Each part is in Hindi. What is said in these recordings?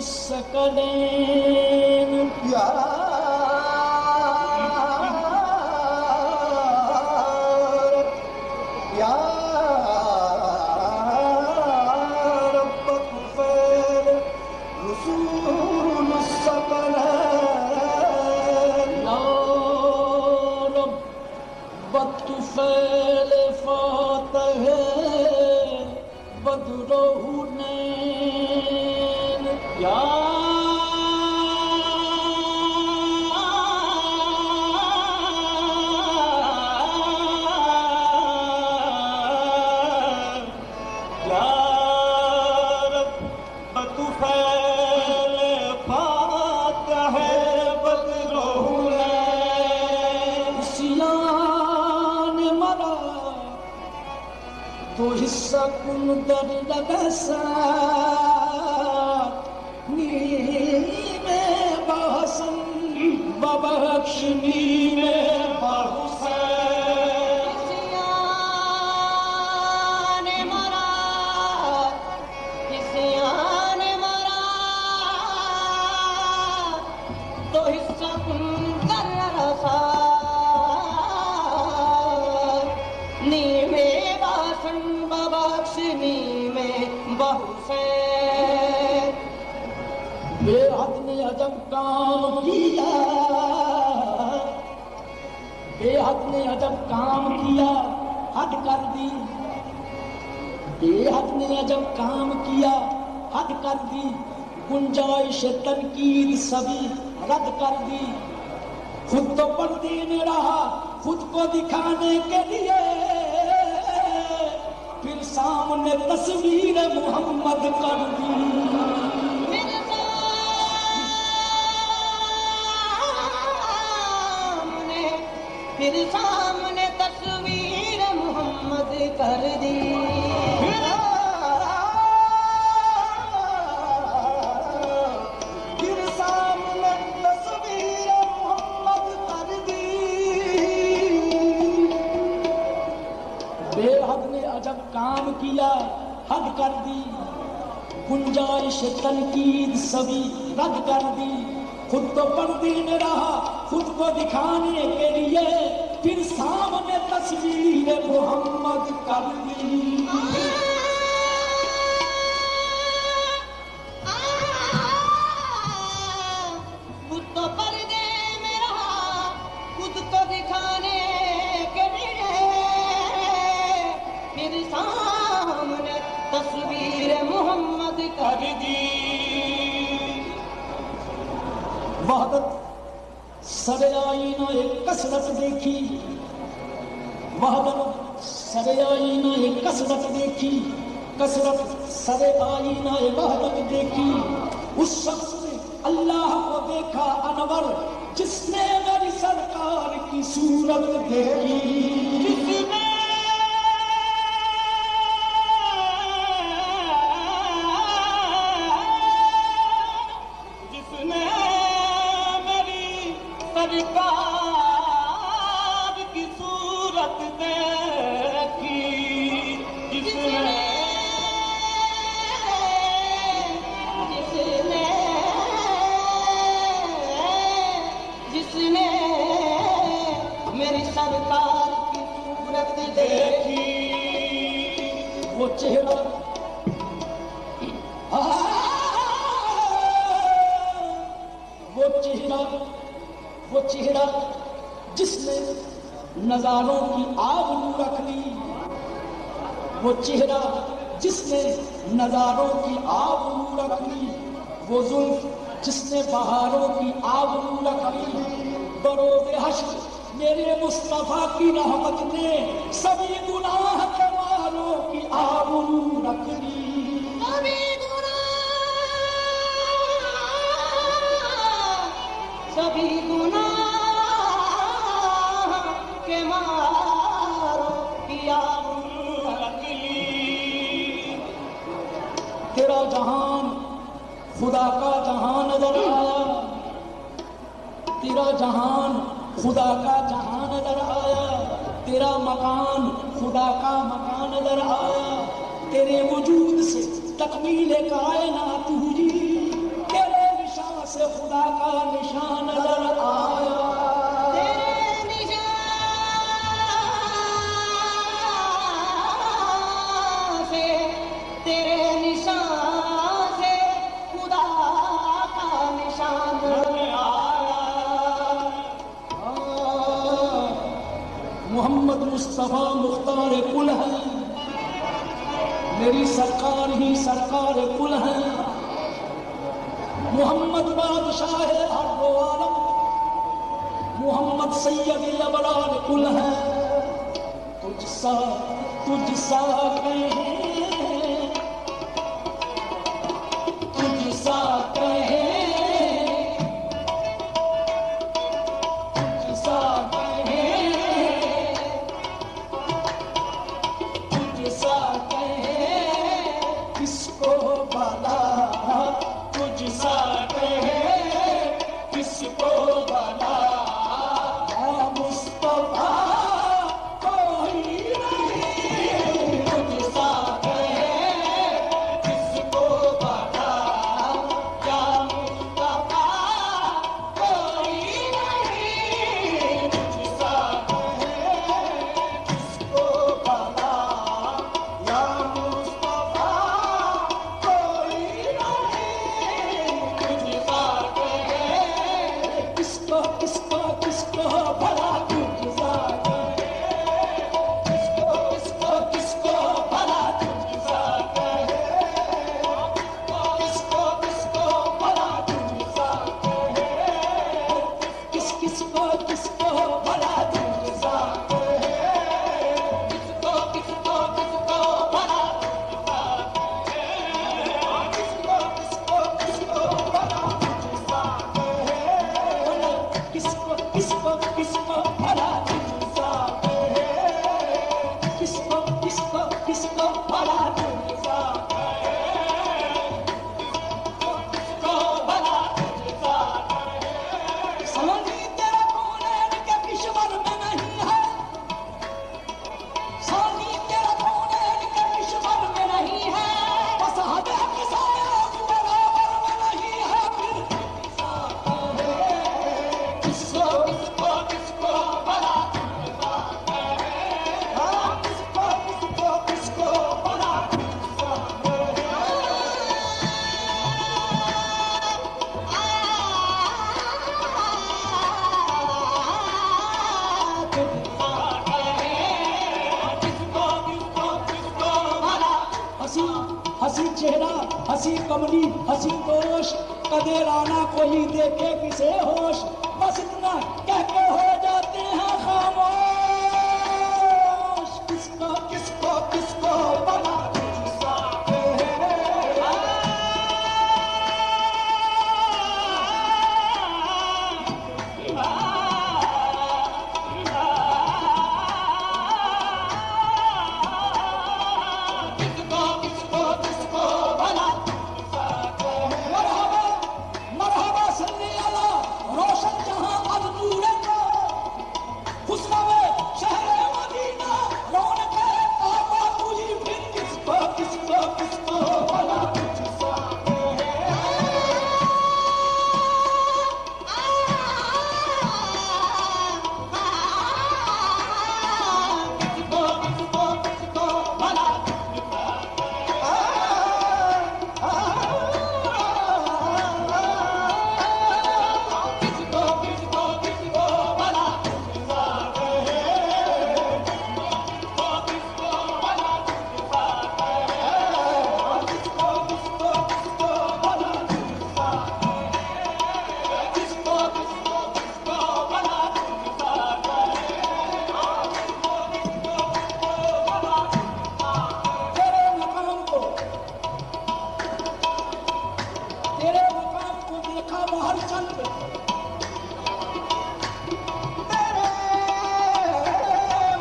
सकलेन बतुफैल फातह बदरुनैन या रब बतुफैल फातह बदरुनैन तो हिस्सा कुन दर लगसा नीमे बहसन बबख्शनी में बेहद ने अजब काम किया, बेहद ने अजब काम किया, हद कर दी। बेहद ने अजब काम किया, हद कर दी। गुंजाइश तनकीद सभी रद्द कर दी। खुद तो पर्दे में रहा खुद को दिखाने के लिए, फिर सामने तस्वीर मोहम्मद कर दी। फिर सामने तस्वीर मोहम्मद कर दी। फिर सामने तस्वीर मोहम्मद कर दी। बेहद ने अजब काम किया, हद कर दी। गुंजाइश तनकीद सभी रद्द कर दी। खुद तो पर्दे में रहा खुद को दिखाने के लिए, फिर सामने तस्वीर मोहम्मद कर दी। खुद तो पर्दे में रहा खुद को दिखाने के लिए, फिर सामने तस्वीर मोहम्मद कर दी। वहदत सरे आईना एक कसरत देखी, वहदत सरे आईना एक कसरत देखी, कसरत सरे आईना एक वहदत देखी। उस शख्स ने अल्लाह को देखा अनवर, जिसने मेरी सरकार की सूरत देखी। सरकार की सूरत देखी, जिसने जिसने मेरी सरकार की सूरत देखी। वो चेहरा वो चेहरा जिसने नजारों की आबरू रख ली। वो चेहरा जिसने नजारों की आबरू रख ली। वो जुल्फ जिसने बहारों की आबरू रख ली। बरोज़े हश्र मेरे मुस्तफा की रहमत ने सभी गुनाह के वालों की आबरू रख ली। सभी गुनाह के मारों की आबरू रख ली। तेरा जहान खुदा का जहान नजर आया, तेरा जहान खुदा का जहान नजर आया। तेरा मकान खुदा का मकान नजर आया। तेरे वजूद से तकमील कायनात हुई। से खुदा का निशान नजर आया। मोहम्मद मुस्तफा मुख्तार कुल है, मेरी सरकार ही सरकार कुल है। मोहम्मद बादशाह हर दो आलम, मोहम्मद सैयद अबरार कुल है। तुझसा कहे, तुझसा कहे, तुझसा कहे, तुझसा कहे किसको भला, तुझसा कहे किसको भला। या मुस्तफा कोई नहीं, तुझसा कहे किसको भला। या मुस्तफा कोई नहीं, तुझसा कहे किसको भला। या मुस्तफा कोई नहीं, तुझसा कहे किसको किसको किसको भला। तुझसा कहे किसको किसको किसको भला। तुझसा कहे किसको किसको भला। तुझसा कहे किस किसको किसको भला। तुझसा कहे किसको किसको किसको भला। तुझसा कहे किसको किसको किसको भला। तुझसा कहे किसको किसको किसको भला। तुझसा कहे किसको किसको किसको भला। तुझसा कहे किसको भला। तुझसा कहे समझी तेरा कौन के किश्वर में नहीं है। समझी तेरा कौन के किश्वर में नहीं है। बस हदे किसाया बराबर में नहीं है। फिर तुझसा कहे किसको किसको किसको भला। तुझसा कहे किसको किसको किसको भला। तुझसा कहे हसी हसी चेहरा हसी कमली हसी दोष, कदे राना कोई देखे किसे होश। बस इतना कह के हो जाते हैं खामोश। किसको किसको किसको भला। तुझसा कहे किसको किसको किसको भला। तुझसा कहे मरहबा मरहबा सल्ली अला रोशन जहां अब नूर का। हुस्न में शहर मदीना रौनक आबा तुझी। फिर किसको किसको किसको भला। तुझसा कहे किसको किसको किसको भला। किसको किसको किसको भला। तुझसा कहे किसको किसको भला। तुझसा कहे किसको किसको किसको भला। तुझसा कहे किसको किसको किसको भला। तुझसा कहे किसको किसको किसको भला। तेरे मकाम को देखा बाहर चंद। तेरे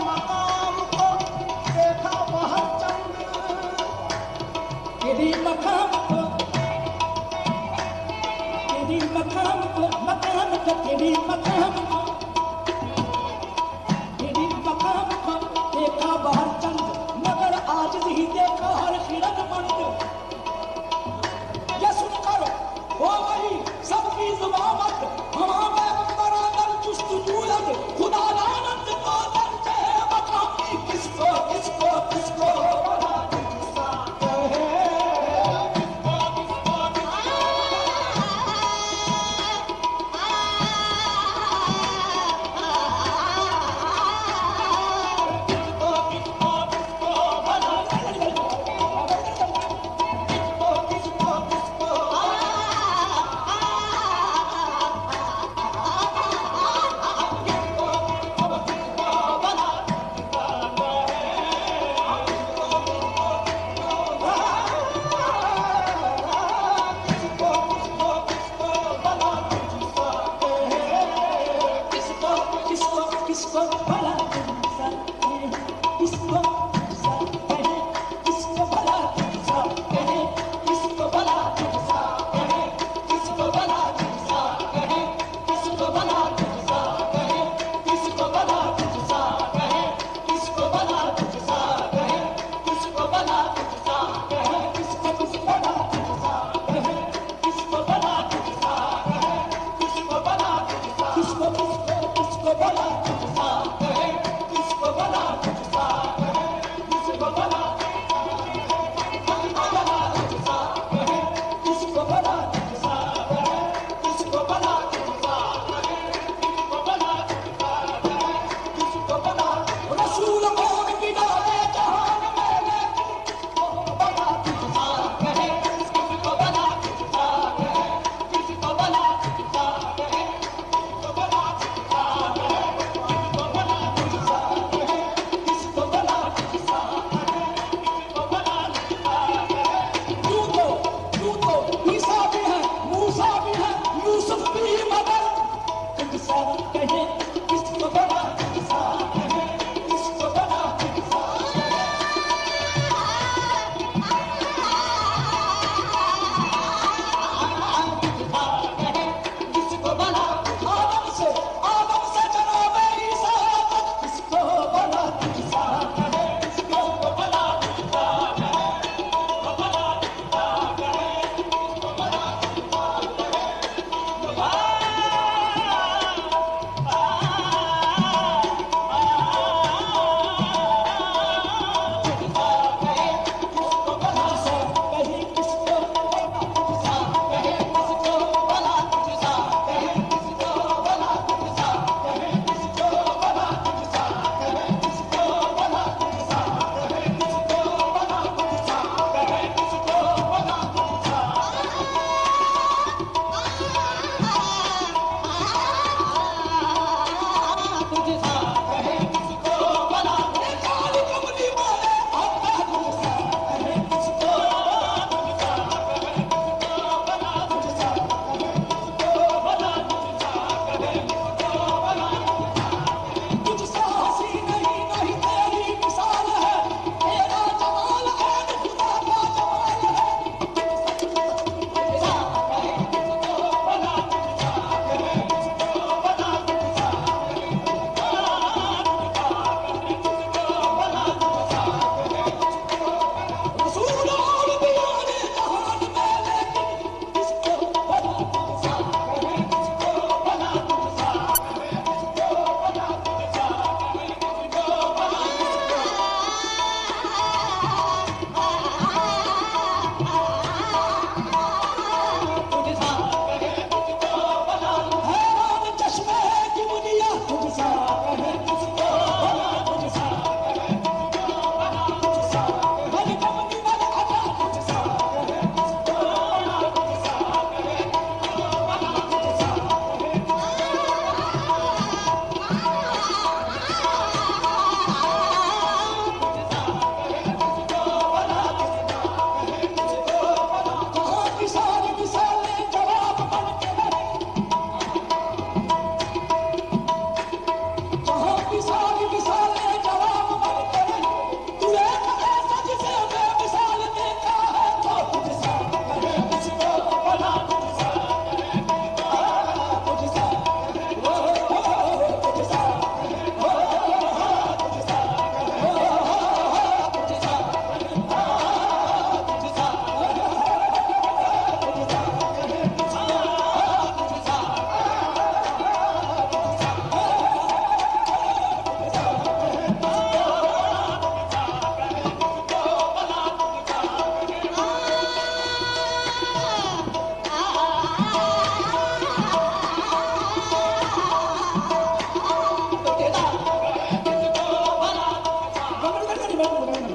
मकाम को देखा बाहर चंद। तेरी मकाम को तेरी मकाम को मकाम को तेरी मकाम को तेरी मकाम को देखा बाहर चंद। मगर आज ही देखा हर हिरन मंद। ये सुनकर हो गई सबकी बामत हमारे बराबर जुस्तजूयत खुदा लानत को दर्जे बता किसको किसको किसको बड़ा किस्सा कहे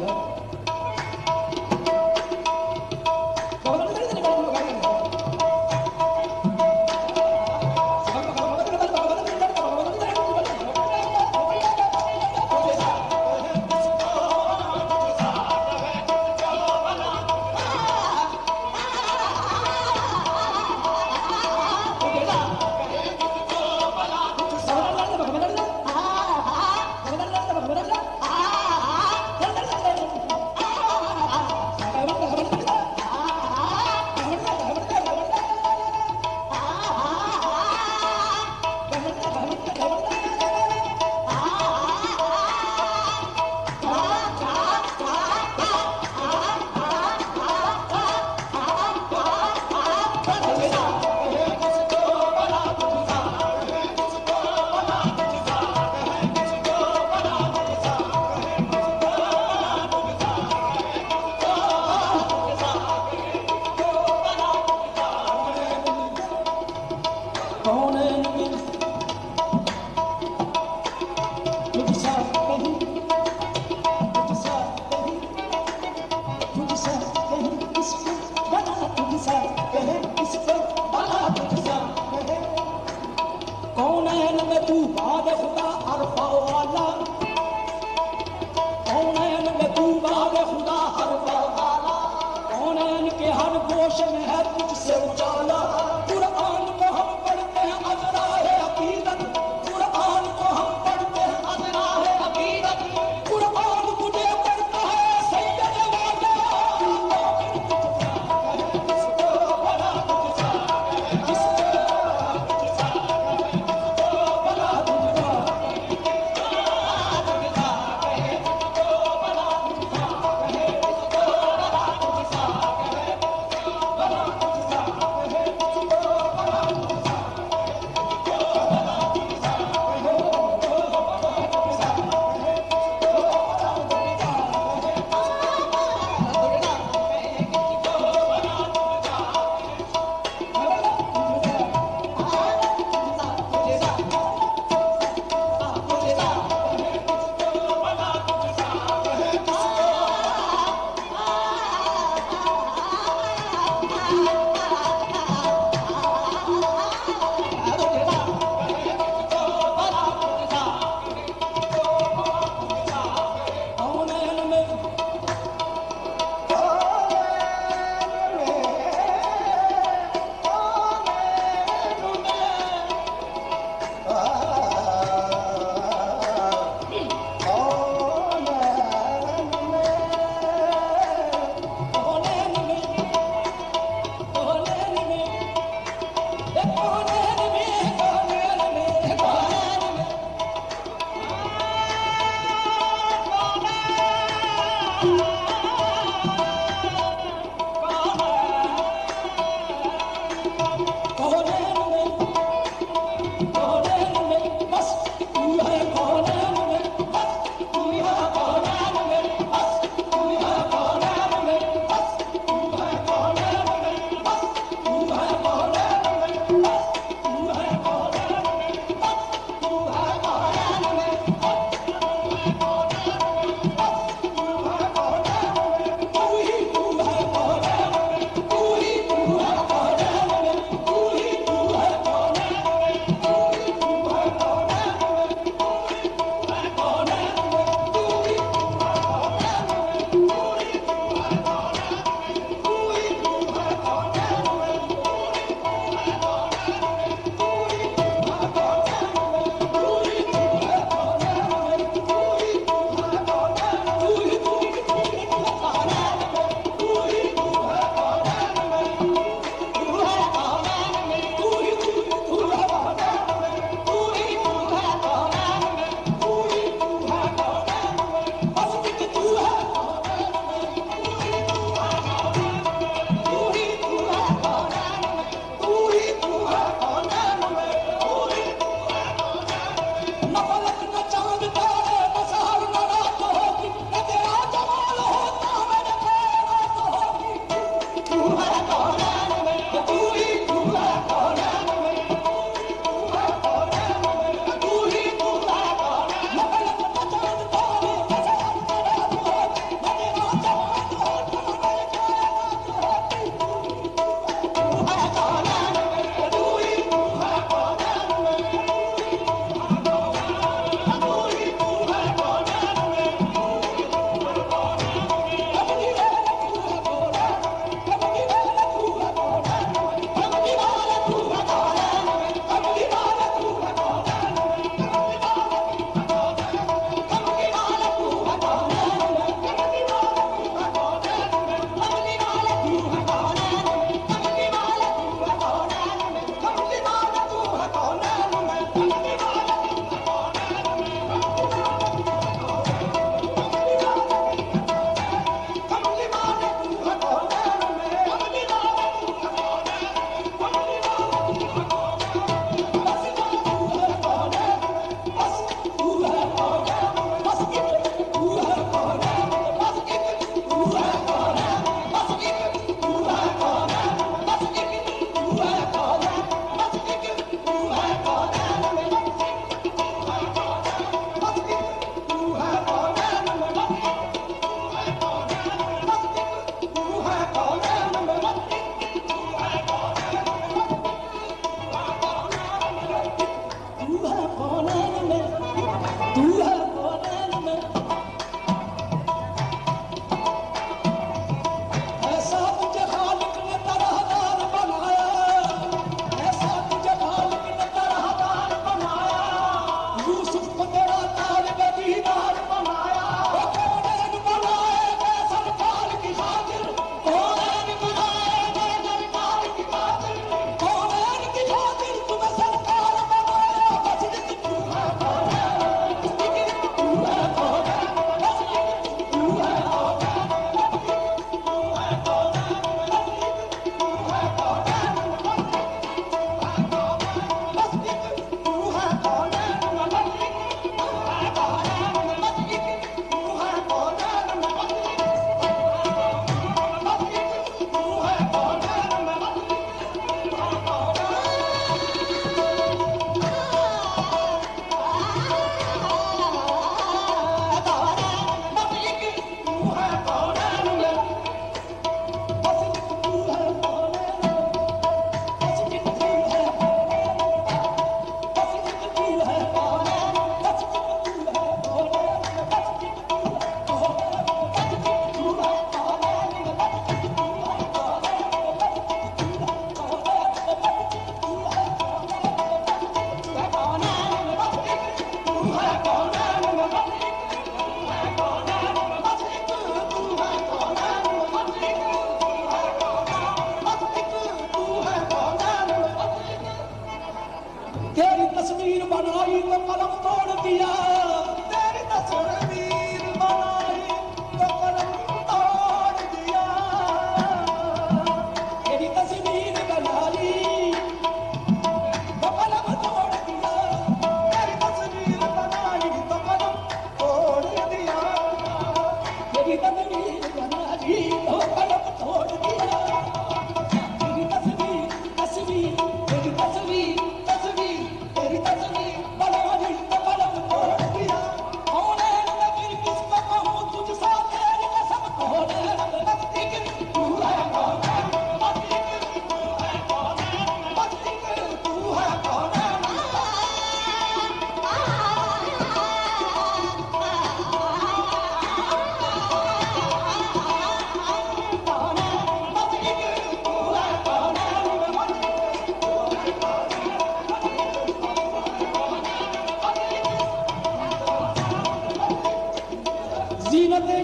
Thank you.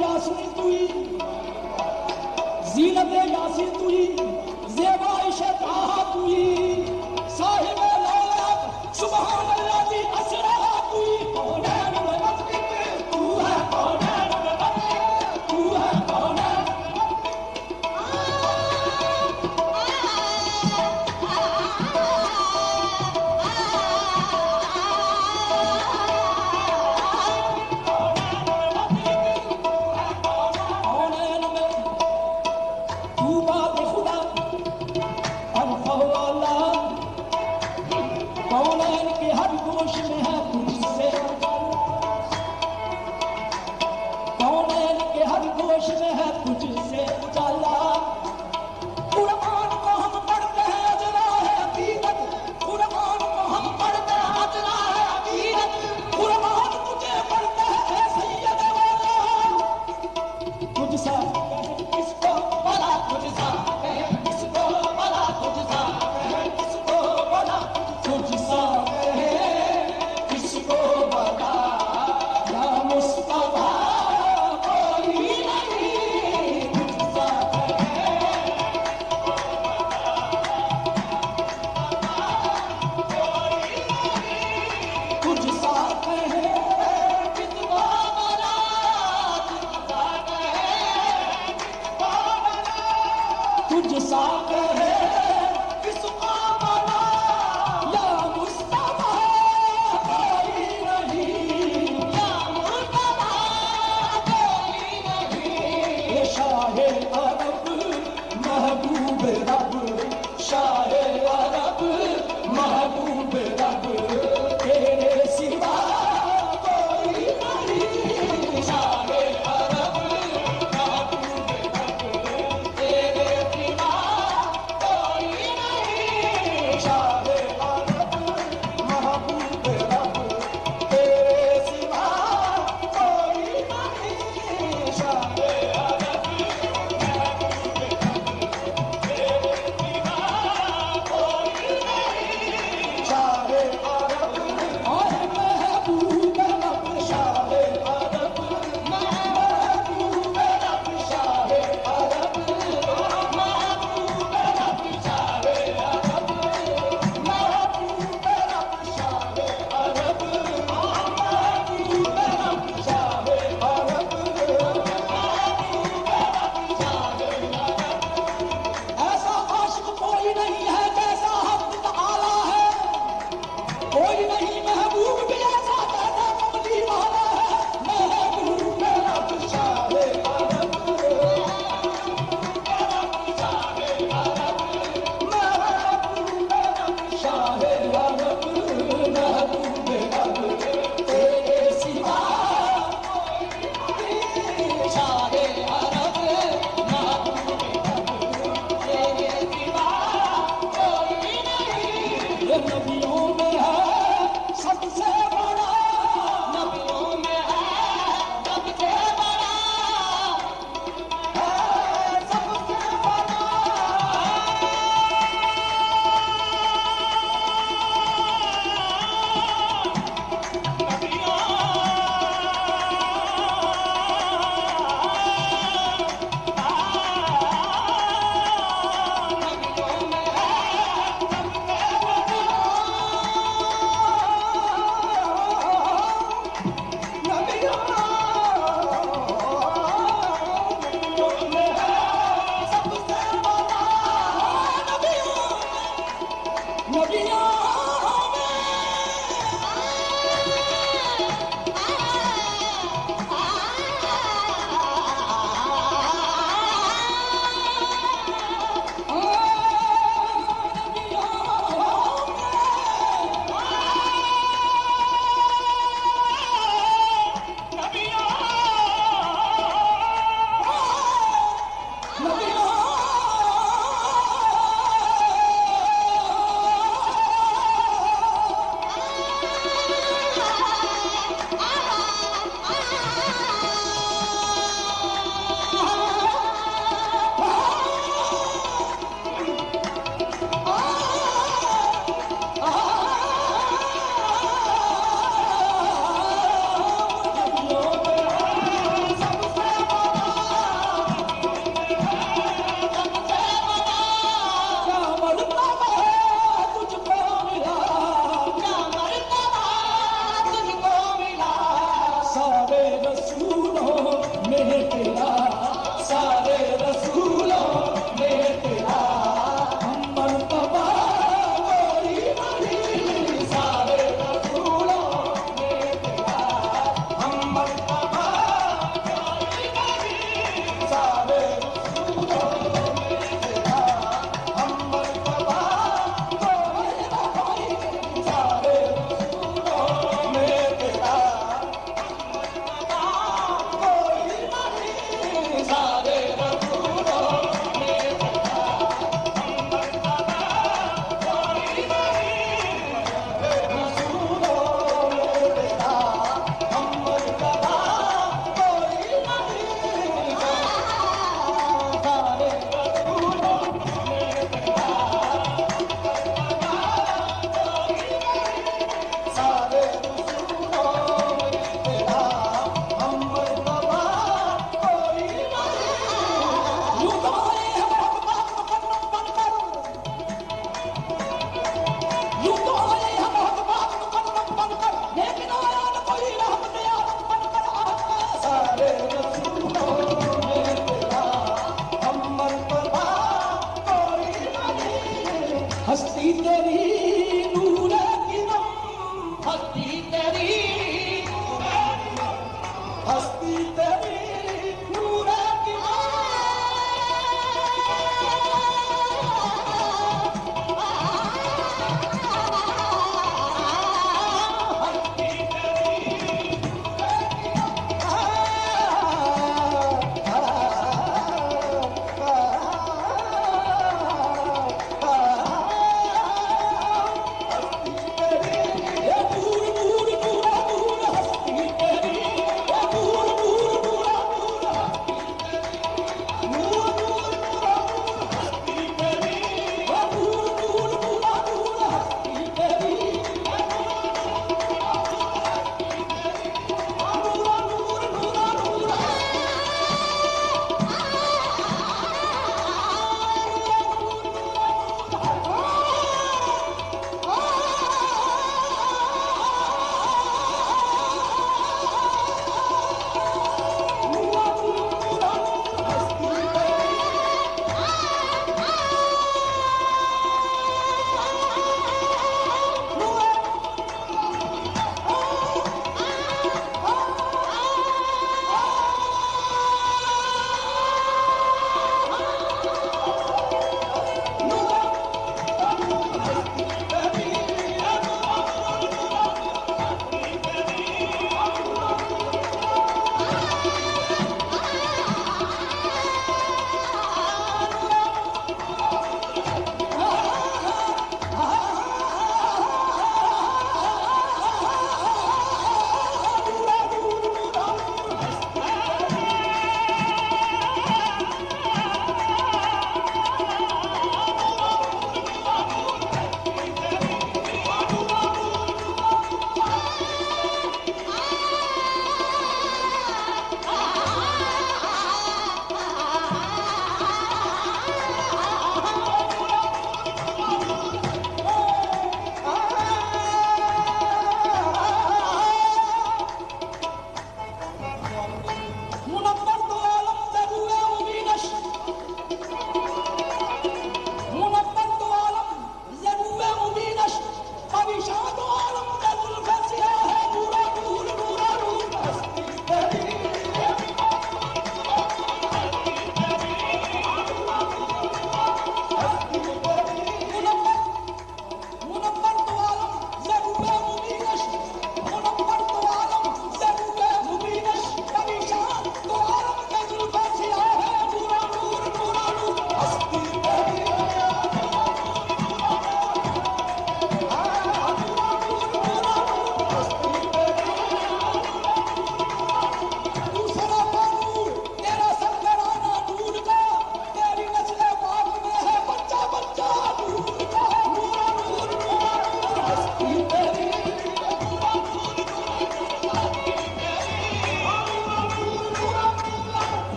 यासीन तुई, जीनत यासीन तुई, ज़ेबाइश ताहा तुई, साहिब लौलाक सुभान अल्लाह दी असरा तुई, कौनैन में मस्जिद तू है, कौनैन में मस्जिद तू है, कौनैन साथ